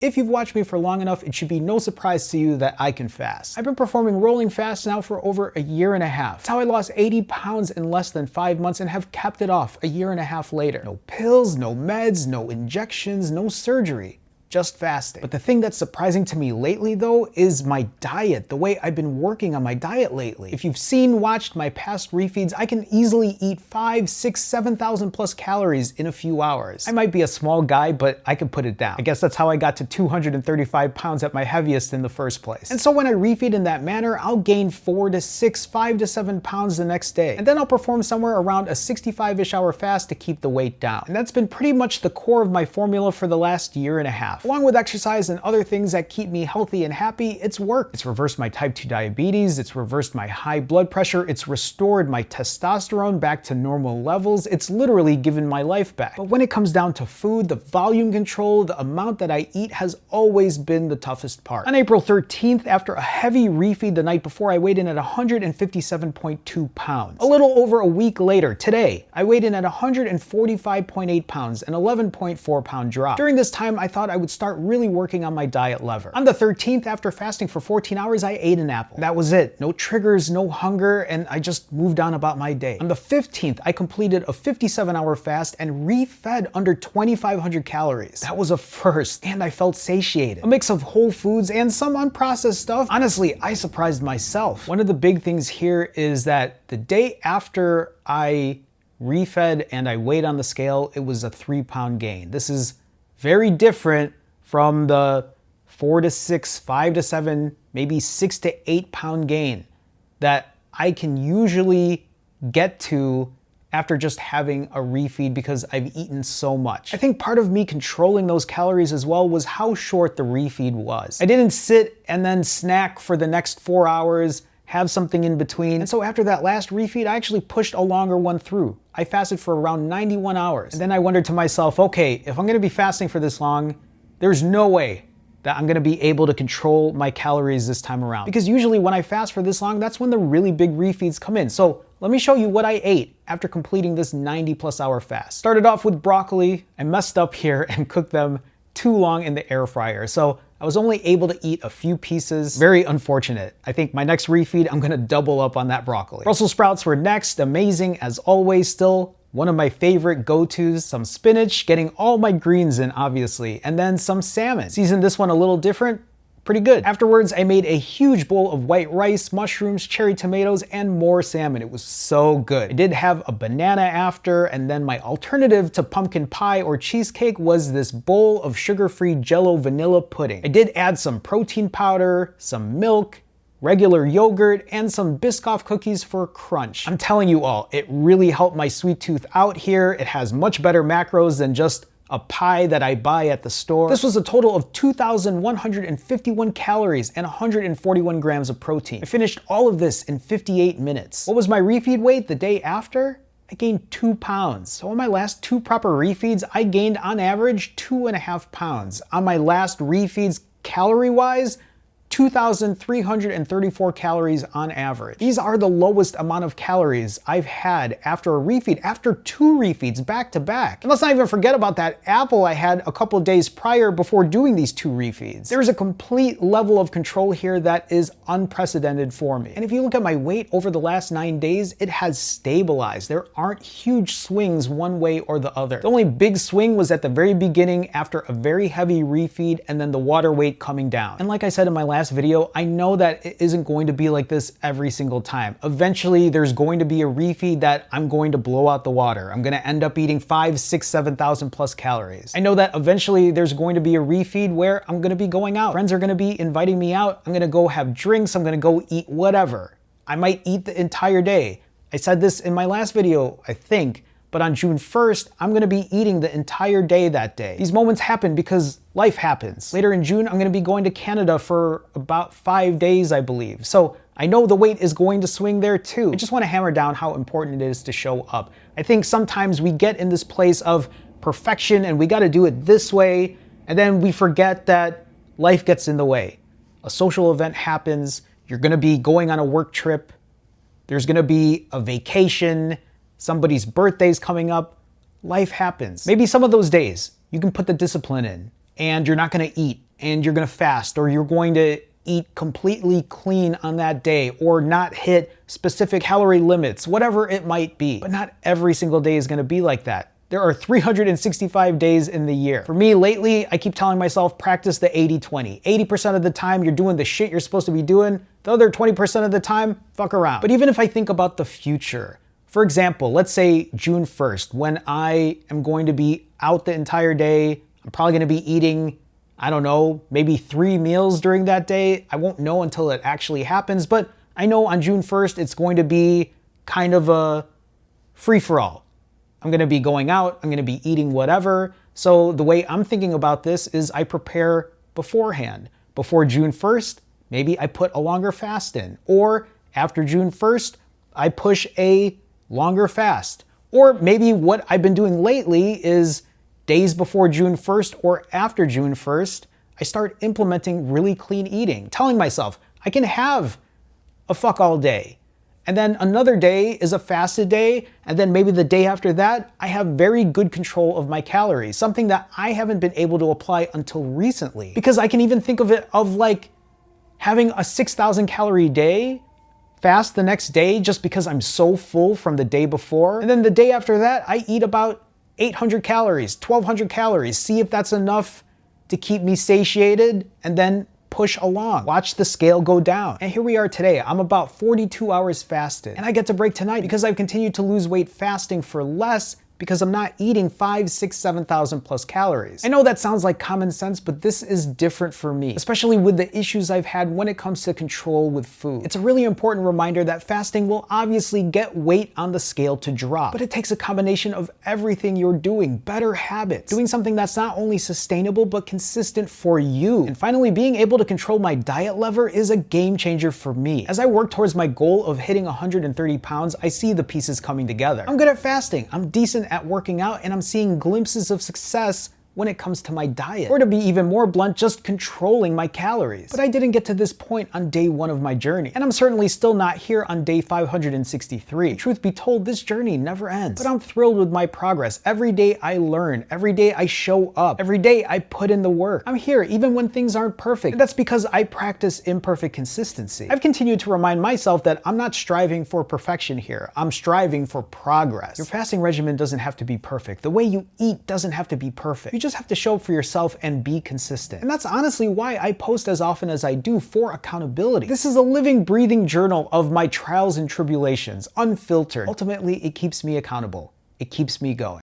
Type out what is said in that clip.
If you've watched me for long enough, it should be no surprise to you that I can fast. I've been performing rolling fasts now for over a year and a half. That's how I lost 80 pounds in less than 5 months and have kept it off a year and a half later. No pills, no meds, no injections, no surgery. Just fasting. But the thing that's surprising to me lately though is my diet, the way I've been working on my diet lately. If you've watched my past refeeds, I can easily eat 5, 6, 7,000 plus calories in a few hours. I might be a small guy, but I can put it down. I guess that's how I got to 235 pounds at my heaviest in the first place. And so when I refeed in that manner, I'll gain 4 to 6, 5 to 7 pounds the next day. And then I'll perform somewhere around a 65-ish hour fast to keep the weight down. And that's been pretty much the core of my formula for the last year and a half. Along with exercise and other things that keep me healthy and happy, it's worked. It's reversed my type 2 diabetes, it's reversed my high blood pressure, it's restored my testosterone back to normal levels, it's literally given my life back. But when it comes down to food, the volume control, the amount that I eat has always been the toughest part. On April 13th, after a heavy refeed the night before, I weighed in at 157.2 pounds. A little over a week later, today, I weighed in at 145.8 pounds, an 11.4 pound drop. During this time, I thought I would start really working on my diet lever. On the 13th, after fasting for 14 hours, I ate an apple. That was it. No triggers, no hunger, and I just moved on about my day. On the 15th, I completed a 57-hour fast and refed under 2,500 calories. That was a first, and I felt satiated. A mix of whole foods and some unprocessed stuff. Honestly, I surprised myself. One of the big things here is that the day after I refed and I weighed on the scale, it was a 3-pound gain. This is very different from the 4 to 6, 5 to 7, maybe 6 to 8 pound gain that I can usually get to after just having a refeed because I've eaten so much. I think part of me controlling those calories as well was how short the refeed was. I didn't sit and then snack for the next 4 hours, have something in between. And so after that last refeed, I actually pushed a longer one through. I fasted for around 91 hours. And then I wondered to myself, okay, if I'm gonna be fasting for this long, there's no way that I'm gonna be able to control my calories this time around. Because usually when I fast for this long, that's when the really big refeeds come in. So let me show you what I ate after completing this 90+ hour fast. Started off with broccoli. I messed up here and cooked them too long in the air fryer. So I was only able to eat a few pieces. Very unfortunate. I think my next refeed, I'm gonna double up on that broccoli. Brussels sprouts were next, amazing as always, still one of my favorite go-tos. Some spinach, getting all my greens in obviously, and then some salmon. Seasoned this one a little different, pretty good. Afterwards, I made a huge bowl of white rice, mushrooms, cherry tomatoes, and more salmon. It was so good. I did have a banana after, and then my alternative to pumpkin pie or cheesecake was this bowl of sugar-free Jell-O vanilla pudding. I did add some protein powder, some milk, regular yogurt, and some Biscoff cookies for crunch. I'm telling you all, it really helped my sweet tooth out here. It has much better macros than just a pie that I buy at the store. This was a total of 2,151 calories and 141 grams of protein. I finished all of this in 58 minutes. What was my refeed weight the day after? I gained 2 pounds. So on my last 2 proper refeeds, I gained on average 2.5 pounds. On my last refeeds, calorie-wise, 2,334 calories on average. These are the lowest amount of calories I've had after a refeed, after 2 refeeds back to back. And let's not even forget about that apple I had a couple days prior before doing these 2 refeeds. There is a complete level of control here that is unprecedented for me. And if you look at my weight over the last 9 days, it has stabilized. There aren't huge swings one way or the other. The only big swing was at the very beginning after a very heavy refeed and then the water weight coming down. And like I said in my last video, I know that it isn't going to be like this every single time. Eventually, there's going to be a refeed that I'm going to blow out the water. I'm going to end up eating 5, 6, 7,000 plus calories. I know that eventually there's going to be a refeed where I'm going to be going out. Friends are going to be inviting me out. I'm going to go have drinks. I'm going to go eat whatever. I might eat the entire day. I said this in my last video, I think, but on June 1st, I'm gonna be eating the entire day that day. These moments happen because life happens. Later in June, I'm gonna be going to Canada for about 5 days, I believe. So I know the weight is going to swing there too. I just wanna hammer down how important it is to show up. I think sometimes we get in this place of perfection and we gotta do it this way, and then we forget that life gets in the way. A social event happens, you're gonna be going on a work trip, there's gonna be a vacation, somebody's birthday's coming up, life happens. Maybe some of those days you can put the discipline in and you're not gonna eat and you're gonna fast, or you're going to eat completely clean on that day, or not hit specific calorie limits, whatever it might be. But not every single day is gonna be like that. There are 365 days in the year. For me lately, I keep telling myself, practice the 80-20. 80% of the time, you're doing the shit you're supposed to be doing. The other 20% of the time, fuck around. But even if I think about the future, for example, let's say June 1st, when I am going to be out the entire day, I'm probably gonna be eating, I don't know, maybe 3 meals during that day. I won't know until it actually happens, but I know on June 1st, it's going to be kind of a free-for-all. I'm gonna be going out, I'm gonna be eating whatever. So the way I'm thinking about this is I prepare beforehand. Before June 1st, maybe I put a longer fast in. Or after June 1st, I push a longer fast. Or maybe what I've been doing lately is days before June 1st or after June 1st, I start implementing really clean eating, telling myself I can have a fuck all day. And then another day is a fasted day, and then maybe the day after that, I have very good control of my calories, something that I haven't been able to apply until recently. Because I can even think of it of like having a 6,000 calorie day, fast the next day just because I'm so full from the day before. And then the day after that, I eat about 800 calories, 1,200 calories, see if that's enough to keep me satiated, and then push along. Watch the scale go down. And here we are today. I'm about 42 hours fasted. And I get to break tonight because I've continued to lose weight fasting for less because I'm not eating 5, 6, 7,000 plus calories. I know that sounds like common sense, but this is different for me, especially with the issues I've had when it comes to control with food. It's a really important reminder that fasting will obviously get weight on the scale to drop, but it takes a combination of everything you're doing, better habits, doing something that's not only sustainable, but consistent for you. And finally, being able to control my diet lever is a game changer for me. As I work towards my goal of hitting 130 pounds, I see the pieces coming together. I'm good at fasting, I'm decent at working out, and I'm seeing glimpses of success when it comes to my diet. Or to be even more blunt, just controlling my calories. But I didn't get to this point on day 1 of my journey. And I'm certainly still not here on day 563. Truth be told, this journey never ends. But I'm thrilled with my progress. Every day I learn, every day I show up, every day I put in the work. I'm here even when things aren't perfect. And that's because I practice imperfect consistency. I've continued to remind myself that I'm not striving for perfection here. I'm striving for progress. Your fasting regimen doesn't have to be perfect. The way you eat doesn't have to be perfect. You just have to show up for yourself and be consistent. And that's honestly why I post as often as I do, for accountability. This is a living, breathing journal of my trials and tribulations, unfiltered. Ultimately, it keeps me accountable. It keeps me going.